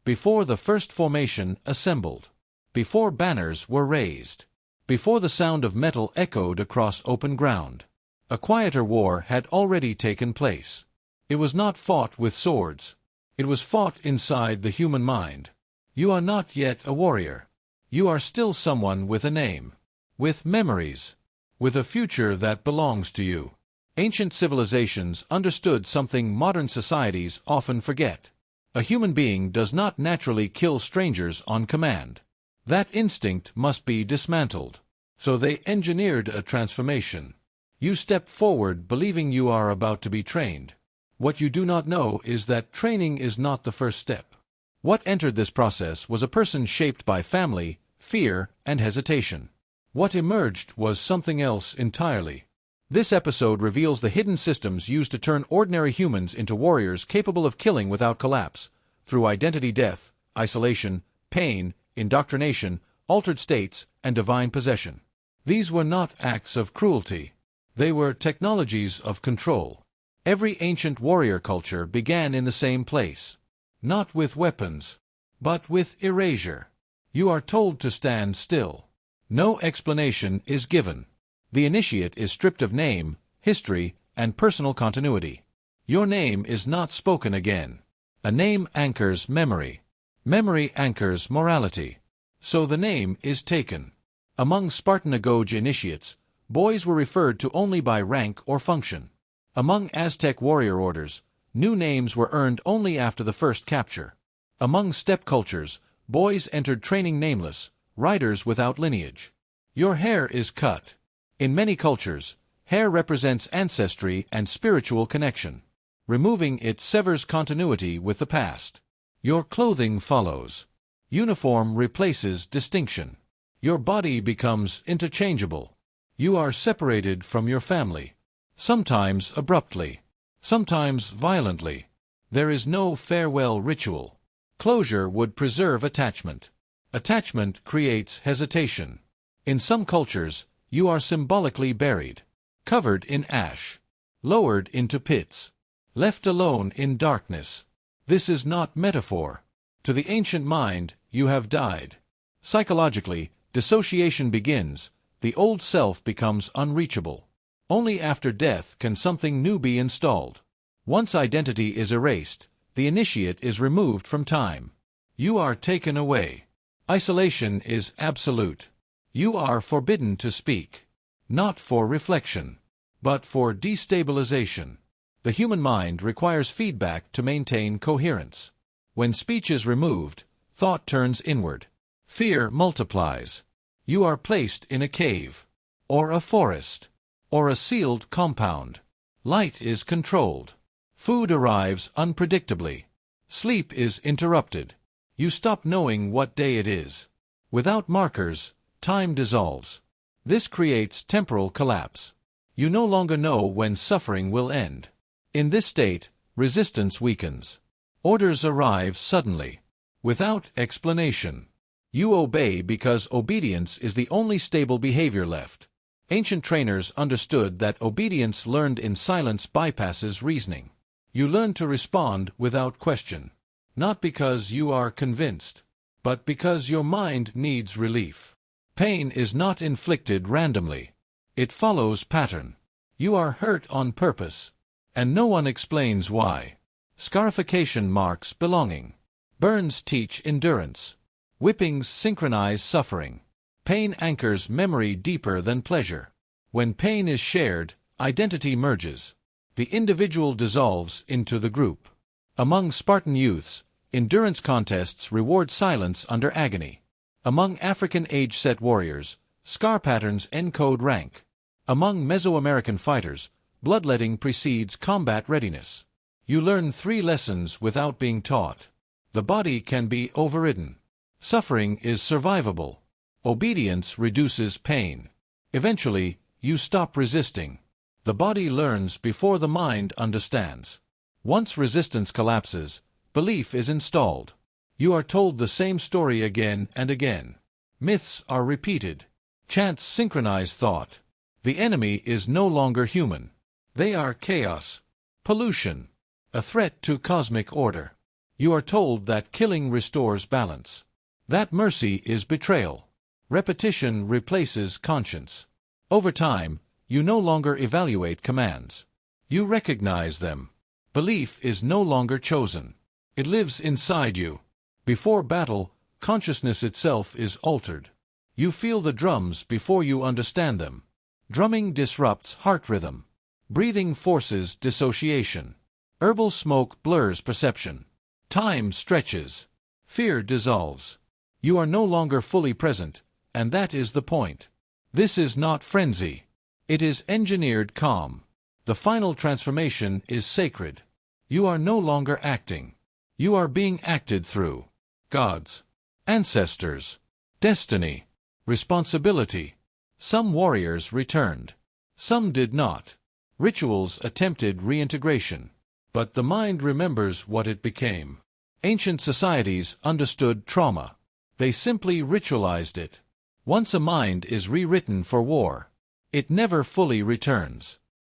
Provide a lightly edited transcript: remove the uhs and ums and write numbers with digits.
before the first formation assembled, before banners were raised, before the sound of metal echoed across open ground. A quieter war had already taken place. It was not fought with swords. It was fought inside the human mind. You are not yet a warrior. You are still someone with a name, with memories, with a future that belongs to you. Ancient civilizations understood something modern societies often forget. A human being does not naturally kill strangers on command. That instinct must be dismantled. So they engineered a transformation. You step forward believing you are about to be trained. What you do not know is that training is not the first step. What entered this process was a person shaped by family, fear, and hesitation. What emerged was something else entirely. This episode reveals the hidden systems used to turn ordinary humans into warriors capable of killing without collapse, through identity death, isolation, pain, indoctrination, altered states, and divine possession. These were not acts of cruelty. They were technologies of control. Every ancient warrior culture began in the same place. Not with weapons, but with erasure. You are told to stand still. No explanation is given. The initiate is stripped of name, history, and personal continuity. Your name is not spoken again. A name anchors memory. Memory anchors morality. So the name is taken. Among Spartan initiates, boys were referred to only by rank or function. Among Aztec warrior orders, new names were earned only after the first capture. Among steppe cultures, boys entered training nameless, riders without lineage. Your hair is cut. In many cultures, hair represents ancestry and spiritual connection. Removing it severs continuity with the past. Your clothing follows. Uniform replaces distinction. Your body becomes interchangeable. You are separated from your family. Sometimes abruptly. Sometimes violently. There is no farewell ritual. Closure would preserve attachment. Attachment creates hesitation. In some cultures, you are symbolically buried, covered in ash, lowered into pits, left alone in darkness. This is not metaphor. To the ancient mind, you have died. Psychologically, dissociation begins. The old self becomes unreachable. Only after death can something new be installed. Once identity is erased, the initiate is removed from time. You are taken away. Isolation is absolute. You are forbidden to speak, not for reflection, but for destabilization. The human mind requires feedback to maintain coherence. When speech is removed, thought turns inward. Fear multiplies. You are placed in a cave, or a forest, or a sealed compound. Light is controlled. Food arrives unpredictably. Sleep is interrupted. You stop knowing what day it is. Without markers, time dissolves. This creates temporal collapse. You no longer know when suffering will end. In this state, resistance weakens. Orders arrive suddenly, without explanation. You obey because obedience is the only stable behavior left. Ancient trainers understood that obedience learned in silence bypasses reasoning. You learn to respond without question, not because you are convinced, but because your mind needs relief. Pain is not inflicted randomly. It follows pattern. You are hurt on purpose, and no one explains why. Scarification marks belonging. Burns teach endurance. Whippings synchronize suffering. Pain anchors memory deeper than pleasure. When pain is shared, identity merges. The individual dissolves into the group. Among Spartan youths, endurance contests reward silence under agony. Among African age-set warriors, scar patterns encode rank. Among Mesoamerican fighters, bloodletting precedes combat readiness. You learn 3 lessons without being taught. The body can be overridden. Suffering is survivable. Obedience reduces pain. Eventually, you stop resisting. The body learns before the mind understands. Once resistance collapses, belief is installed. You are told the same story again and again. Myths are repeated. Chants synchronize thought. The enemy is no longer human. They are chaos, pollution, a threat to cosmic order. You are told that killing restores balance. That mercy is betrayal. Repetition replaces conscience. Over time, you no longer evaluate commands. You recognize them. Belief is no longer chosen. It lives inside you. Before battle, consciousness itself is altered. You feel the drums before you understand them. Drumming disrupts heart rhythm. Breathing forces dissociation. Herbal smoke blurs perception. Time stretches. Fear dissolves. You are no longer fully present, and that is the point. This is not frenzy. It is engineered calm. The final transformation is sacred. You are no longer acting. You are being acted through. Gods, ancestors, destiny, responsibility. Some warriors returned. Some did not. Rituals attempted reintegration. But the mind remembers what it became. Ancient societies understood trauma. They simply ritualized it. Once a mind is rewritten for war, it never fully returns.